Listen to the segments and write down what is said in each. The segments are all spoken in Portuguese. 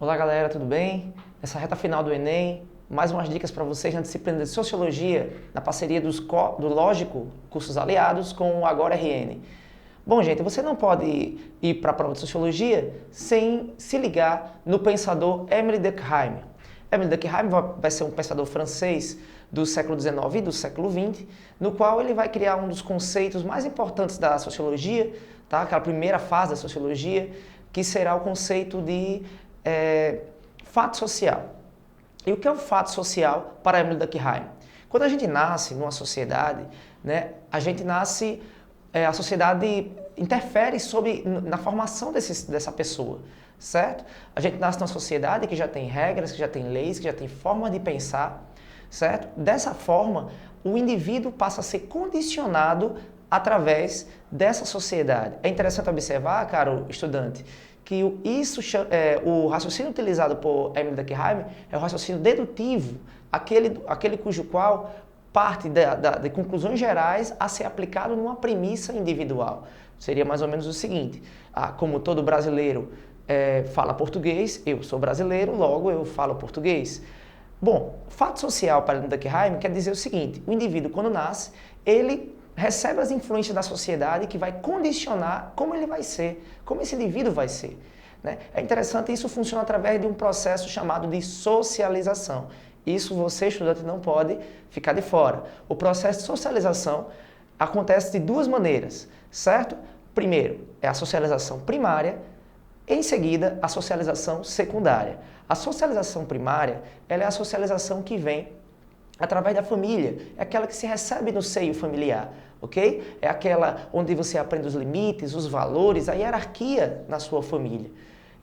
Olá galera, tudo bem? Nessa reta final do Enem, mais umas dicas para vocês na disciplina de Sociologia, na parceria do Lógico Cursos Aliados com o Agora RN. Bom, gente, você não pode ir para a prova de Sociologia sem se ligar no pensador Émile Durkheim. Émile Durkheim vai ser um pensador francês do século XIX e do século XX, no qual ele vai criar um dos conceitos mais importantes da Sociologia, tá? Aquela primeira fase da Sociologia, que será o conceito de fato social. E o que é um fato social para Émile Durkheim? Quando a gente nasce numa sociedade, né, a sociedade interfere na formação dessa pessoa, certo? A gente nasce numa sociedade que já tem regras, que já tem leis, que já tem forma de pensar, certo? Dessa forma, o indivíduo passa a ser condicionado através dessa sociedade. É interessante observar, caro estudante, que o raciocínio utilizado por Émile Durkheim é o raciocínio dedutivo, aquele cujo qual parte de conclusões gerais a ser aplicado numa premissa individual. Seria mais ou menos o seguinte: como todo brasileiro fala português, eu sou brasileiro, logo eu falo português. Bom, fato social para Durkheim quer dizer o seguinte: o indivíduo, quando nasce, ele recebe as influências da sociedade que vai condicionar como ele vai ser, como esse indivíduo vai ser, né? É interessante, isso funciona através de um processo chamado de socialização. Isso você, estudante, não pode ficar de fora. O processo de socialização acontece de duas maneiras, certo? Primeiro, é a socialização primária, em seguida, a socialização secundária. A socialização primária, ela é a socialização que vem através da família, é aquela que se recebe no seio familiar, ok? É aquela onde você aprende os limites, os valores, a hierarquia na sua família.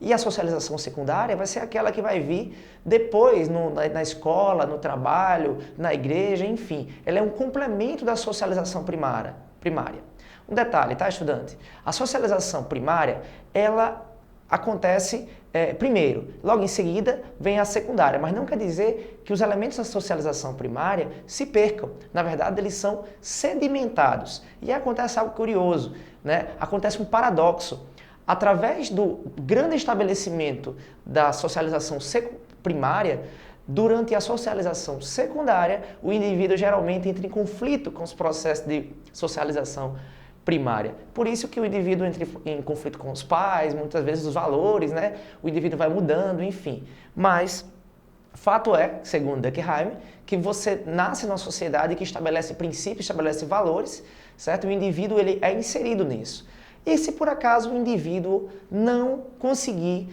E a socialização secundária vai ser aquela que vai vir depois na escola, no trabalho, na igreja, enfim. Ela é um complemento da socialização primária. Um detalhe, tá, estudante? A socialização primária, ela acontece primeiro, logo em seguida vem a secundária, mas não quer dizer que os elementos da socialização primária se percam. Na verdade, eles são sedimentados. E aí acontece algo curioso, né? Acontece um paradoxo. Através do grande estabelecimento da socialização primária, durante a socialização secundária, o indivíduo geralmente entra em conflito com os processos de socialização primária. Por isso que o indivíduo entra em conflito com os pais, muitas vezes os valores, né? O indivíduo vai mudando, enfim. Mas fato é, segundo Durkheim, que você nasce numa sociedade que estabelece princípios, estabelece valores, certo? O indivíduo ele é inserido nisso. E se por acaso o indivíduo não conseguir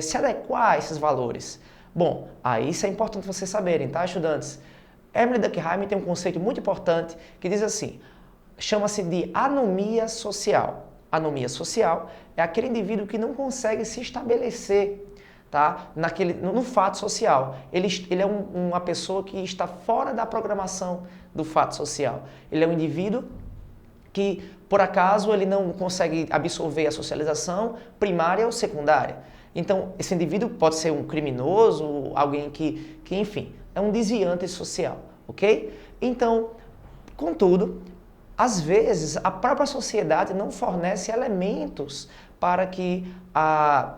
se adequar a esses valores? Bom, aí isso é importante vocês saberem, tá, estudantes? Émile Durkheim tem um conceito muito importante que diz assim: chama-se de anomia social. Anomia social é aquele indivíduo que não consegue se estabelecer, tá? No fato social. Ele é uma pessoa que está fora da programação do fato social. Ele é um indivíduo que, por acaso, ele não consegue absorver a socialização primária ou secundária. Então, esse indivíduo pode ser um criminoso, alguém que enfim, é um desviante social, ok? Então, contudo, às vezes, a própria sociedade não fornece elementos para que a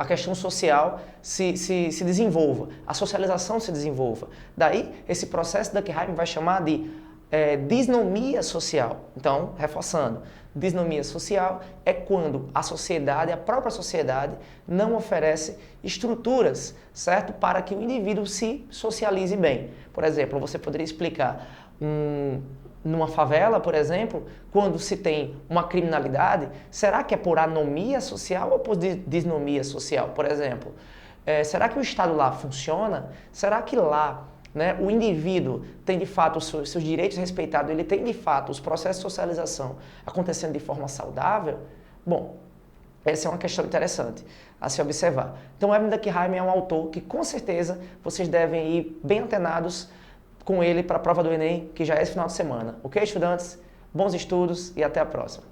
questão social se desenvolva, a socialização se desenvolva. Daí, esse processo Durkheim vai chamar de disnomia social. Então, reforçando, disnomia social é quando a própria sociedade, não oferece estruturas, certo? Para que o indivíduo se socialize bem. Por exemplo, você poderia explicar numa favela, por exemplo, quando se tem uma criminalidade, será que é por anomia social ou por disnomia social? Por exemplo, será que o Estado lá funciona? Será que lá, né, o indivíduo tem de fato os seus direitos respeitados, ele tem de fato os processos de socialização acontecendo de forma saudável? Bom, essa é uma questão interessante a se observar. Então, Émile Durkheim é um autor que com certeza vocês devem ir bem antenados com ele para a prova do Enem, que já é esse final de semana. Ok, estudantes? Bons estudos e até a próxima.